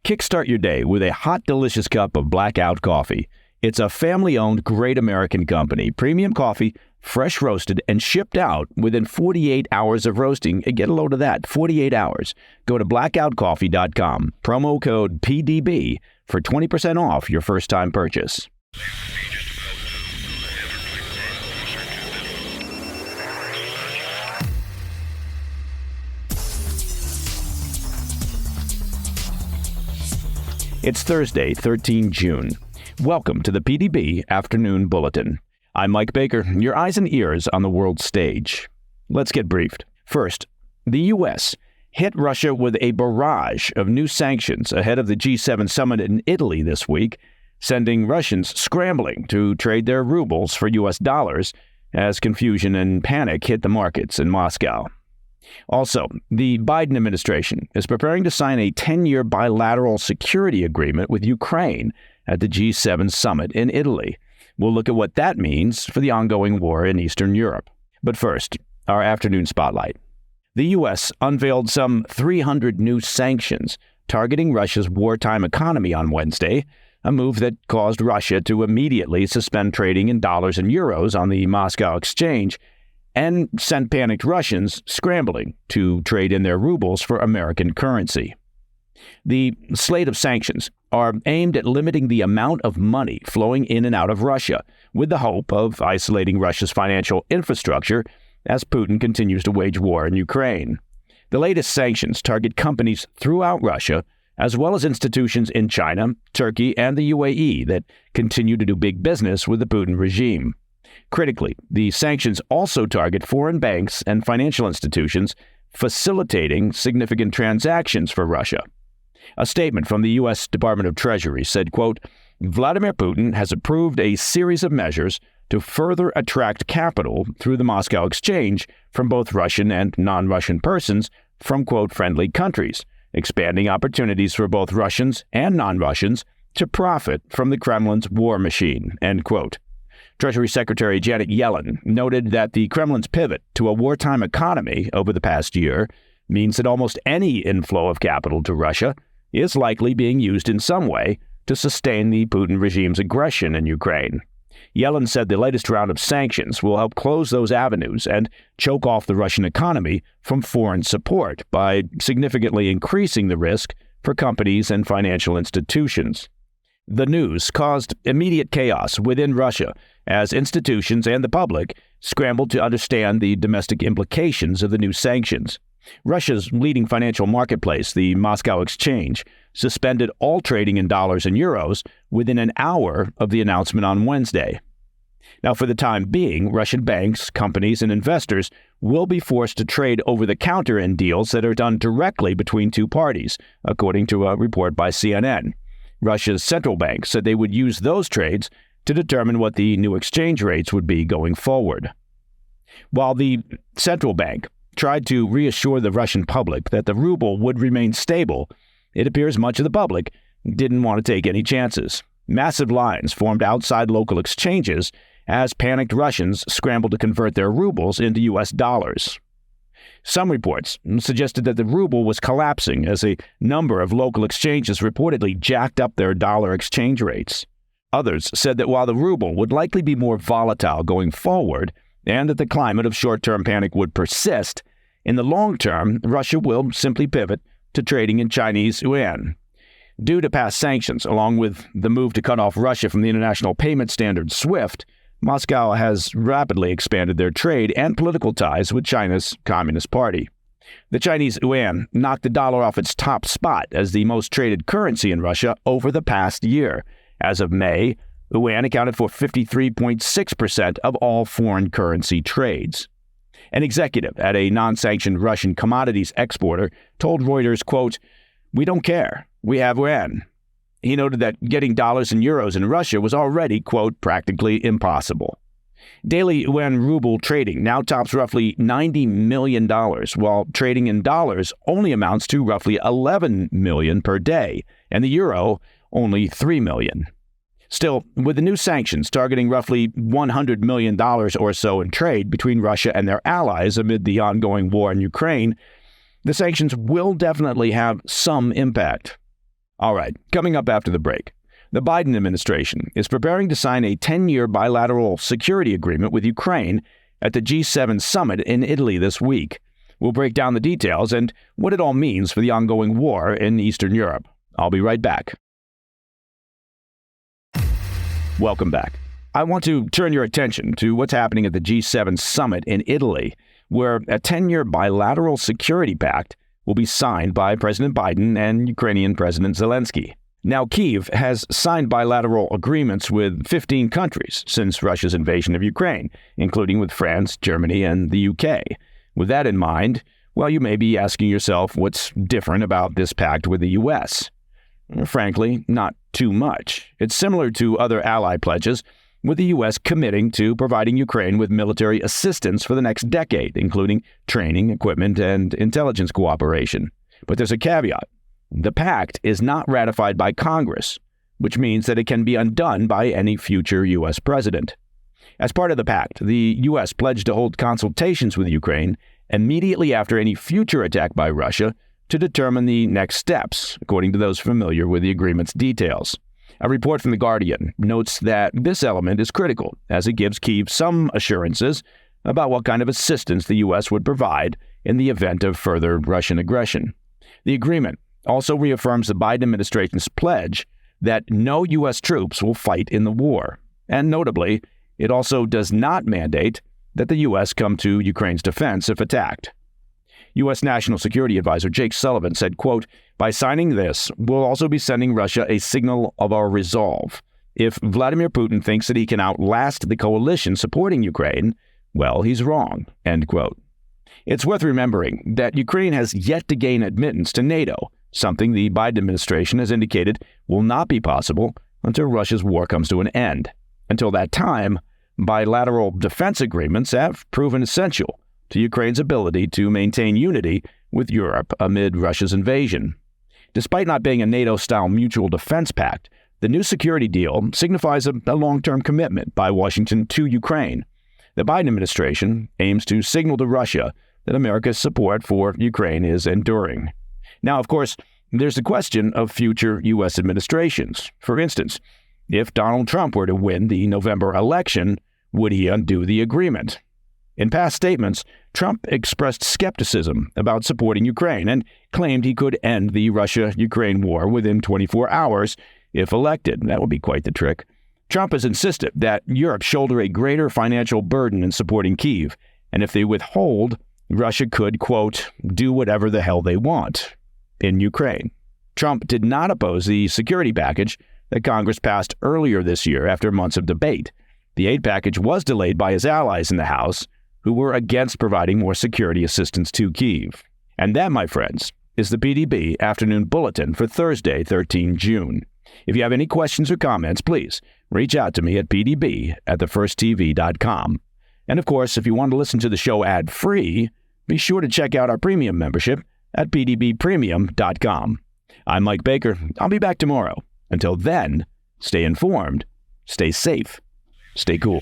Kickstart your day with a hot, delicious cup of Blackout coffee. It's a family-owned, great American company. Premium coffee, fresh roasted, and shipped out within 48 hours of roasting. Get a load of that, 48 hours. Go to blackoutcoffee.com, promo code PDB for 20% off your first-time purchase. It's Thursday, 13 June. Welcome to the PDB Afternoon Bulletin. I'm Mike Baker, your eyes and ears on the world stage. Let's get briefed. First, the U.S. hit Russia with a barrage of new sanctions ahead of the G7 summit in Italy this week, sending Russians scrambling to trade their rubles for U.S. dollars as confusion and panic hit the markets in Moscow. Also, the Biden administration is preparing to sign a 10-year bilateral security agreement with Ukraine at the G7 summit in Italy. We'll look at what that means for the ongoing war in Eastern Europe. But first, our afternoon spotlight. The U.S. unveiled some 300 new sanctions targeting Russia's wartime economy on Wednesday, a move that caused Russia to immediately suspend trading in dollars and euros on the Moscow exchange and sent panicked Russians scrambling to trade in their rubles for American currency. The slate of sanctions are aimed at limiting the amount of money flowing in and out of Russia, with the hope of isolating Russia's financial infrastructure as Putin continues to wage war in Ukraine. The latest sanctions target companies throughout Russia, as well as institutions in China, Turkey, and the UAE that continue to do big business with the Putin regime. Critically, the sanctions also target foreign banks and financial institutions facilitating significant transactions for Russia. A statement from the U.S. Department of Treasury said, quote, Vladimir Putin has approved a series of measures to further attract capital through the Moscow exchange from both Russian and non-Russian persons from, quote, friendly countries, expanding opportunities for both Russians and non-Russians to profit from the Kremlin's war machine, end quote. Treasury Secretary Janet Yellen noted that the Kremlin's pivot to a wartime economy over the past year means that almost any inflow of capital to Russia is likely being used in some way to sustain the Putin regime's aggression in Ukraine. Yellen said the latest round of sanctions will help close those avenues and choke off the Russian economy from foreign support by significantly increasing the risk for companies and financial institutions. The news caused immediate chaos within Russia as institutions and the public scrambled to understand the domestic implications of the new sanctions. Russia's leading financial marketplace, the Moscow Exchange, suspended all trading in dollars and euros within an hour of the announcement on Wednesday. Now, for the time being, Russian banks, companies, and investors will be forced to trade over-the-counter in deals that are done directly between two parties, according to a report by CNN. Russia's central bank said they would use those trades to determine what the new exchange rates would be going forward. While the central bank tried to reassure the Russian public that the ruble would remain stable, it appears much of the public didn't want to take any chances. Massive lines formed outside local exchanges as panicked Russians scrambled to convert their rubles into U.S. dollars. Some reports suggested that the ruble was collapsing as a number of local exchanges reportedly jacked up their dollar exchange rates. Others said that while the ruble would likely be more volatile going forward and that the climate of short-term panic would persist, in the long term, Russia will simply pivot to trading in Chinese yuan. Due to past sanctions, along with the move to cut off Russia from the international payment standard SWIFT, Moscow has rapidly expanded their trade and political ties with China's Communist Party. The Chinese yuan knocked the dollar off its top spot as the most traded currency in Russia over the past year. As of May, yuan accounted for 53.6% of all foreign currency trades. An executive at a non-sanctioned Russian commodities exporter told Reuters, quote, "We don't care. We have yuan." He noted that getting dollars and euros in Russia was already, quote, practically impossible. Daily yuan-ruble trading now tops roughly $90 million, while trading in dollars only amounts to roughly $11 million per day, and the euro only $3 million. Still, with the new sanctions targeting roughly $100 million or so in trade between Russia and their allies amid the ongoing war in Ukraine, the sanctions will definitely have some impact. All right, coming up after the break. The Biden administration is preparing to sign a 10-year bilateral security agreement with Ukraine at the G7 summit in Italy this week. We'll break down the details and what it all means for the ongoing war in Eastern Europe. I'll be right back. Welcome back. I want to turn your attention to what's happening at the G7 summit in Italy, where a 10-year bilateral security pact will be signed by President Biden and Ukrainian President Zelensky. Now, Kyiv has signed bilateral agreements with 15 countries since Russia's invasion of Ukraine, including with France, Germany, and the UK. With that in mind, well, you may be asking yourself what's different about this pact with the U.S. Frankly, not too much. It's similar to other ally pledges, with the U.S. committing to providing Ukraine with military assistance for the next decade, including training, equipment, and intelligence cooperation. But there's a caveat. The pact is not ratified by Congress, which means that it can be undone by any future U.S. president. As part of the pact, the U.S. pledged to hold consultations with Ukraine immediately after any future attack by Russia to determine the next steps, according to those familiar with the agreement's details. A report from The Guardian notes that this element is critical, as it gives Kyiv some assurances about what kind of assistance the U.S. would provide in the event of further Russian aggression. The agreement also reaffirms the Biden administration's pledge that no U.S. troops will fight in the war. And notably, it also does not mandate that the U.S. come to Ukraine's defense if attacked. U.S. National Security Advisor Jake Sullivan said, quote, "By signing this, we'll also be sending Russia a signal of our resolve. If Vladimir Putin thinks that he can outlast the coalition supporting Ukraine, well, he's wrong," end quote. It's worth remembering that Ukraine has yet to gain admittance to NATO, something the Biden administration has indicated will not be possible until Russia's war comes to an end. Until that time, bilateral defense agreements have proven essential to Ukraine's ability to maintain unity with Europe amid Russia's invasion. Despite not being a NATO-style mutual defense pact, the new security deal signifies a long-term commitment by Washington to Ukraine. The Biden administration aims to signal to Russia that America's support for Ukraine is enduring. Now, of course, there's the question of future U.S. administrations. For instance, if Donald Trump were to win the November election, would he undo the agreement? In past statements, Trump expressed skepticism about supporting Ukraine and claimed he could end the Russia-Ukraine war within 24 hours if elected. That would be quite the trick. Trump has insisted that Europe shoulder a greater financial burden in supporting Kyiv, and if they withhold, Russia could, quote, do whatever the hell they want in Ukraine. Trump did not oppose the security package that Congress passed earlier this year after months of debate. The aid package was delayed by his allies in the House, who were against providing more security assistance to Kyiv. And that, my friends, is the PDB Afternoon Bulletin for Thursday, 13 June. If you have any questions or comments, please reach out to me at pdb@thefirsttv.com. And of course, if you want to listen to the show ad-free, be sure to check out our premium membership at pdbpremium.com. I'm Mike Baker. I'll be back tomorrow. Until then, stay informed, stay safe, stay cool.